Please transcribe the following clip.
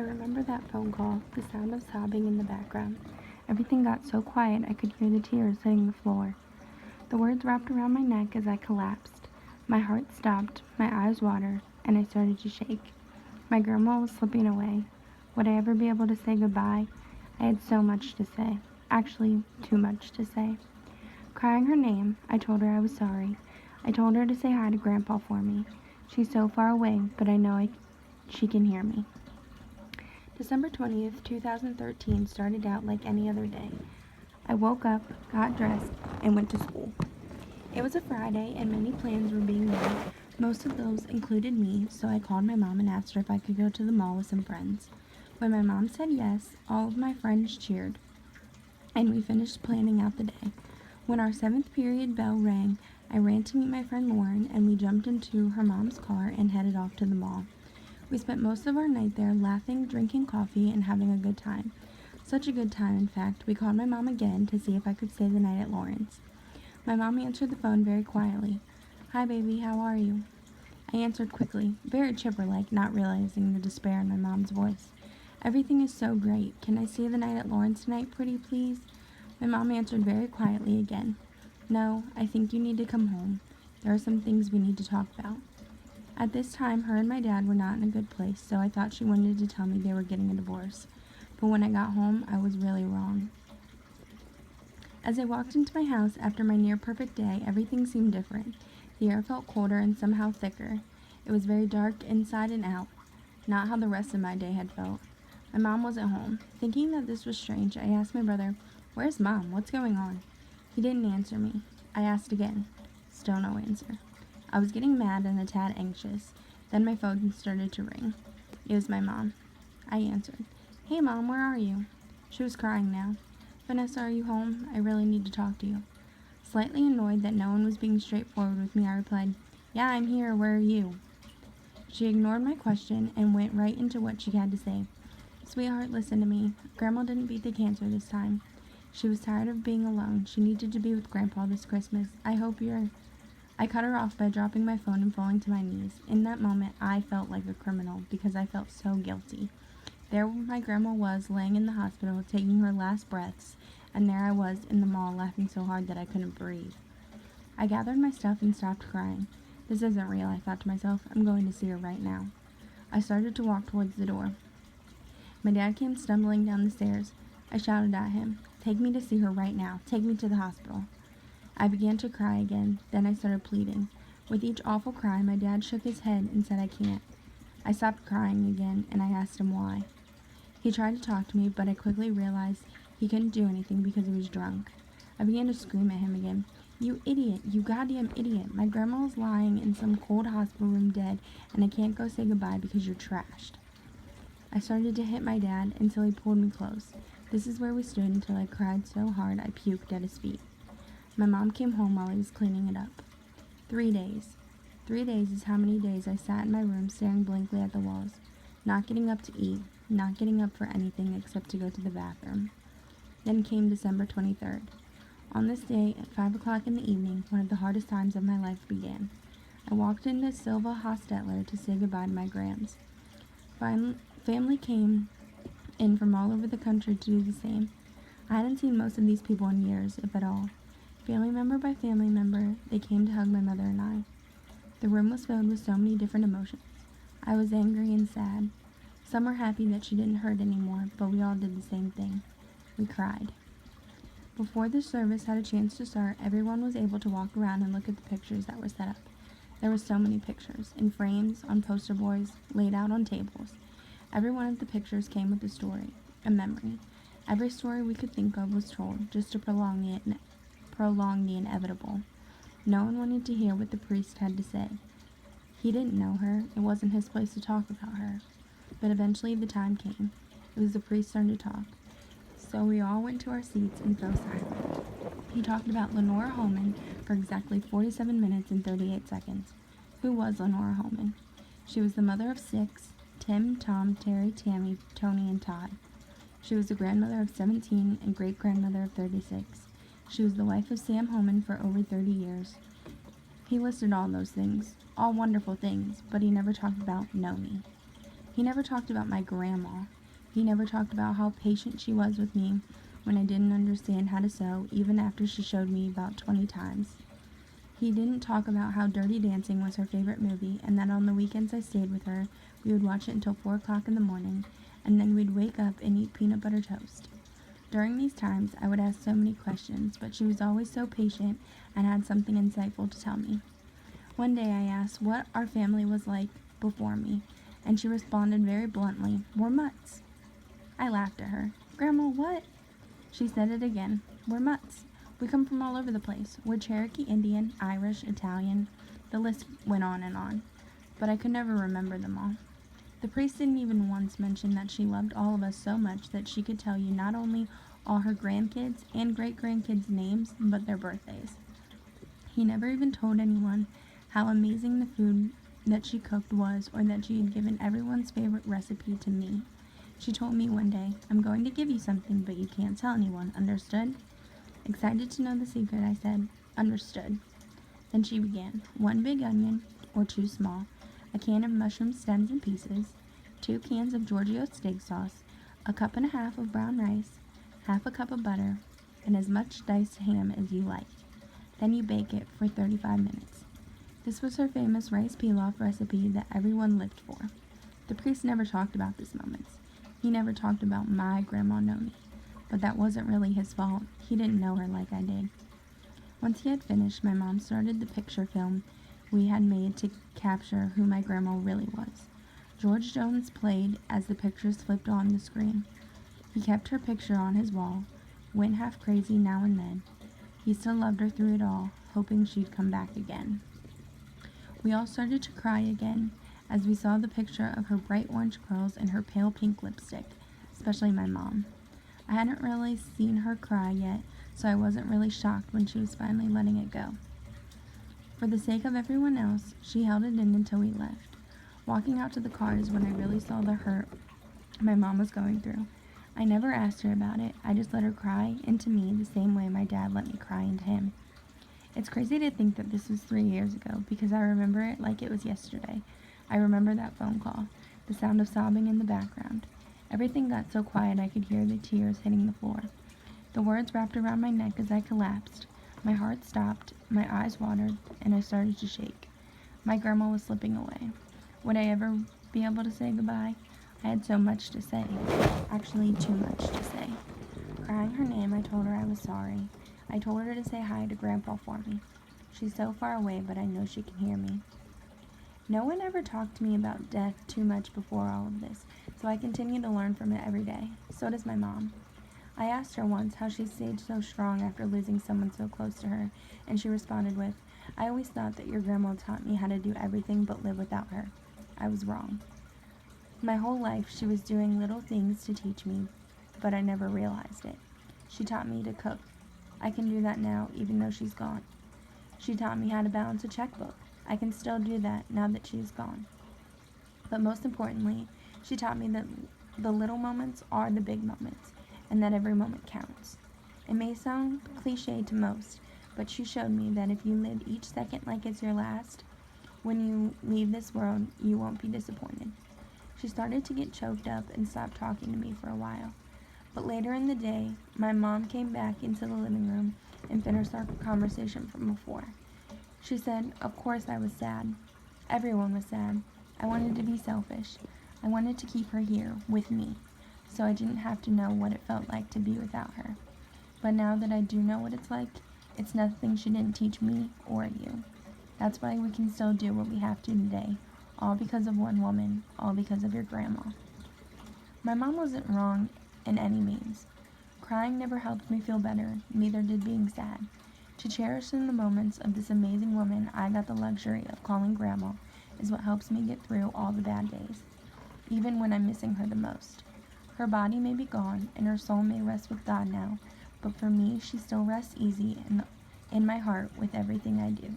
remember that phone call, the sound of sobbing in the background. Everything got so quiet I could hear the tears hitting the floor. The words wrapped around my neck as I collapsed. My heart stopped, my eyes watered, and I started to shake. My grandma was slipping away. Would I ever be able to say goodbye? I had so much to say. Actually, too much to say. Crying her name, I told her I was sorry. I told her to say hi to Grandpa for me. She's so far away, but I know she can hear me. December 20th, 2013 started out like any other day. I woke up, got dressed, and went to school. It was a Friday, and many plans were being made. Most of those included me, so I called my mom and asked her if I could go to the mall with some friends. When my mom said yes, all of my friends cheered, and we finished planning out the day. When our 7th period bell rang, I ran to meet my friend Lauren, and we jumped into her mom's car and headed off to the mall. We spent most of our night there laughing, drinking coffee, and having a good time. Such a good time, in fact, we called my mom again to see if I could stay the night at Lauren's. My mom answered the phone very quietly. "Hi, baby, how are you?" I answered quickly, very chipper-like, not realizing the despair in my mom's voice. "Everything is so great. Can I stay the night at Lauren's tonight, pretty please?" My mom answered very quietly again. "No, I think you need to come home. There are some things we need to talk about." At this time, her and my dad were not in a good place, so I thought she wanted to tell me they were getting a divorce. But when I got home, I was really wrong. As I walked into my house after my near-perfect day, everything seemed different. The air felt colder and somehow thicker. It was very dark inside and out, not how the rest of my day had felt. My mom wasn't home. Thinking that this was strange, I asked my brother, "Where's Mom? What's going on?" He didn't answer me. I asked again. Still no answer. I was getting mad and a tad anxious. Then my phone started to ring. It was my mom. I answered. "Hey, Mom, where are you?" She was crying now. "Vanessa, are you home? I really need to talk to you." Slightly annoyed that no one was being straightforward with me, I replied, "Yeah, I'm here. Where are you?" She ignored my question and went right into what she had to say. "Sweetheart, listen to me. Grandma didn't beat the cancer this time. She was tired of being alone. She needed to be with Grandpa this Christmas. I cut her off by dropping my phone and falling to my knees. In that moment, I felt like a criminal because I felt so guilty. There my grandma was, laying in the hospital, taking her last breaths, and there I was in the mall laughing so hard that I couldn't breathe. I gathered my stuff and stopped crying. This isn't real, I thought to myself. I'm going to see her right now. I started to walk towards the door. My dad came stumbling down the stairs. I shouted at him, "Take me to see her right now. Take me to the hospital." I began to cry again. Then I started pleading. With each awful cry, my dad shook his head and said I can't. I stopped crying again, and I asked him why. He tried to talk to me, but I quickly realized he couldn't do anything because he was drunk. I began to scream at him again. "You idiot! You goddamn idiot! My grandma is lying in some cold hospital room dead, and I can't go say goodbye because you're trashed." I started to hit my dad until he pulled me close. This is where we stood until I cried so hard I puked at his feet. My mom came home while I was cleaning it up. 3 days. 3 days is how many days I sat in my room staring blankly at the walls, not getting up to eat, not getting up for anything except to go to the bathroom. Then came December 23rd. On this day, at 5 o'clock in the evening, one of the hardest times of my life began. I walked into Silva Hostetler to say goodbye to my grams. Family came in from all over the country to do the same. I hadn't seen most of these people in years, if at all. Family member by family member, they came to hug my mother and I. The room was filled with so many different emotions. I was angry and sad. Some were happy that she didn't hurt anymore, but we all did the same thing. We cried. Before the service had a chance to start, everyone was able to walk around and look at the pictures that were set up. There were so many pictures, in frames, on poster boards, laid out on tables. Every one of the pictures came with a story, a memory. Every story we could think of was told, just to prolong the inevitable. No one wanted to hear what the priest had to say. He didn't know her. It wasn't his place to talk about her. But eventually the time came. It was the priest's turn to talk. So we all went to our seats and fell silent. He talked about Lenora Holman for exactly 47 minutes and 38 seconds. Who was Lenora Holman? She was the mother of 6, Tim, Tom, Terry, Tammy, Tony, and Todd. She was the grandmother of 17 and great-grandmother of 36. She was the wife of Sam Holman for over 30 years. He listed all those things, all wonderful things, but he never talked about Nomi. He never talked about my grandma. He never talked about how patient she was with me when I didn't understand how to sew, even after she showed me about 20 times. He didn't talk about how Dirty Dancing was her favorite movie, and that on the weekends I stayed with her, we would watch it until 4 o'clock in the morning, and then we'd wake up and eat peanut butter toast. During these times, I would ask so many questions, but she was always so patient and had something insightful to tell me. One day I asked what our family was like before me, and she responded very bluntly, "We're mutts." I laughed at her. "Grandma, what?" She said it again. "We're mutts. We come from all over the place. We're Cherokee Indian, Irish, Italian." The list went on, but I could never remember them all. The priest didn't even once mention that she loved all of us so much that she could tell you not only all her grandkids and great-grandkids' names, but their birthdays. He never even told anyone how amazing the food that she cooked was, or that she had given everyone's favorite recipe to me. She told me one day, "I'm going to give you something, but you can't tell anyone, understood?" Excited to know the secret, I said, "Understood." Then she began, 1 big onion, or 2 small, a can of mushroom stems and pieces, 2 cans of Giorgio steak sauce, a cup and a half of brown rice, half a cup of butter, and as much diced ham as you like. Then you bake it for 35 minutes. This was her famous rice pilaf recipe that everyone lived for. The priest never talked about these moments. He never talked about my Grandma Noni, but that wasn't really his fault. He didn't know her like I did. Once he had finished, my mom started the picture film we had made to capture who my grandma really was. George Jones played as the pictures flipped on the screen. He kept her picture on his wall, went half crazy now and then. He still loved her through it all, hoping she'd come back again. We all started to cry again as we saw the picture of her bright orange curls and her pale pink lipstick, especially my mom. I hadn't really seen her cry yet, so I wasn't really shocked when she was finally letting it go. For the sake of everyone else, she held it in until we left. Walking out to the car is when I really saw the hurt my mom was going through. I never asked her about it. I just let her cry into me the same way my dad let me cry into him. It's crazy to think that this was 3 years ago, because I remember it like it was yesterday. I remember that phone call, the sound of sobbing in the background. Everything got so quiet I could hear the tears hitting the floor. The words wrapped around my neck as I collapsed. My heart stopped, my eyes watered, and I started to shake. My grandma was slipping away. Would I ever be able to say goodbye? I had so much to say. Actually, too much to say. Crying her name, I told her I was sorry. I told her to say hi to Grandpa for me. She's so far away, but I know she can hear me. No one ever talked to me about death too much before all of this, so I continue to learn from it every day. So does my mom. I asked her once how she stayed so strong after losing someone so close to her, and she responded with, "I always thought that your grandma taught me how to do everything but live without her." I was wrong. My whole life she was doing little things to teach me, but I never realized it. She taught me to cook. I can do that now, even though she's gone. She taught me how to balance a checkbook. I can still do that now that she is gone. But most importantly, she taught me that the little moments are the big moments, and that every moment counts. It may sound cliche to most, but she showed me that if you live each second like it's your last, when you leave this world, you won't be disappointed. She started to get choked up and stopped talking to me for a while. But later in the day, my mom came back into the living room and finished our conversation from before. She said, "Of course I was sad. Everyone was sad. I wanted to be selfish. I wanted to keep her here with me, so I didn't have to know what it felt like to be without her. But now that I do know what it's like, it's nothing she didn't teach me or you. That's why we can still do what we have to today, all because of one woman, all because of your grandma." My mom wasn't wrong in any means. Crying never helped me feel better, neither did being sad. To cherish in the moments of this amazing woman I got the luxury of calling Grandma is what helps me get through all the bad days, even when I'm missing her the most. Her body may be gone, and her soul may rest with God now, but for me, she still rests easy in my heart with everything I do.